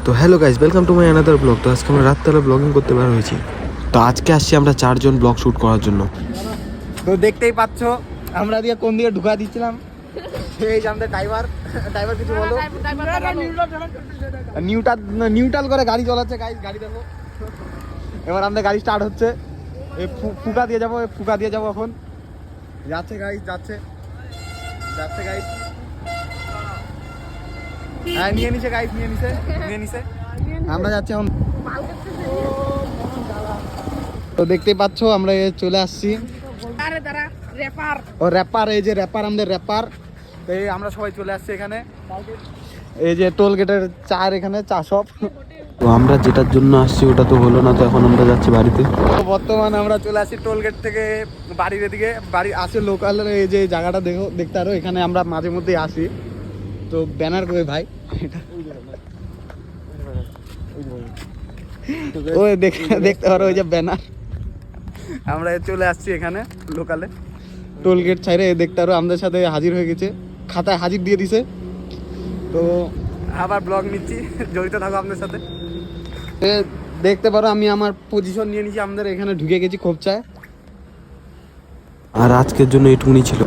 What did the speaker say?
তো hello guys, welcome to my another blog. তো আজকে আমরা রাতবেলা ব্লগিং করতে বার হয়েছি। তো আজকে আসছি আমরা 4 জন ব্লগ শ্যুট করার জন্য। তো দেখতেই পাচ্ছ আমরা দিয়ে কোন দিকে ঢুকা দিচ্ছিলাম। এই যে আমাদের ড্রাইভার কিছু বলো। নিউট্রাল করে গাড়ি চালাচ্ছে গাইজ, গাড়ি দেখো। এবার আমাদের গাড়ি স্টার্ট হচ্ছে। এই ফুকা দিয়ে যাবো এখন। যাচ্ছে গাইজ, যাচ্ছে গাইজ। হ্যাঁ নিয়ে নিছে গাইজ, নিয়ে নিছে। আমরা যাচ্ছি এখন। তো দেখতেই পাচ্ছ আমরা চলে আসছি। ও র্যাপার, এই যে র্যাপার, আমাদের র্যাপার। এই আমরা সবাই চলে আসছি এখানে। এই যে টোল গেটের চার, এখানে চা শপ। তো আমরা যেটার জন্য আসছি ওটা তো হলো না, তো এখন আমরা যাচ্ছি বাড়িতে। তো বর্তমানে আমরা চলে আসছি টোল গেট থেকে বাড়ির এদিকে। বাড়ি আসে লোকাল, এই যে জায়গাটা দেখতে পারো, এখানে আমরা মাঝে মধ্যেই আসি। তো ব্যানার করে ভাই ওই দেখতে পারো, ওই যে ব্যানার। আমরা চলে আসছি এখানে লোকালে টোল গেট ছাইরে। দেখতে পারো আমাদের সাথে হাজির হয়ে গেছে, খাতায় হাজির দিয়ে দিছে। তো আবার ব্লগ নিচ্ছি, জড়িত থাকো আমাদের সাথে। দেখতে পারো আমি আমার পজিশন নিয়ে নিচ্ছি, আমাদের এখানে ঢুকে গেছি খোপচায়। আর আজকের জন্য এইটুকুনি ছিল।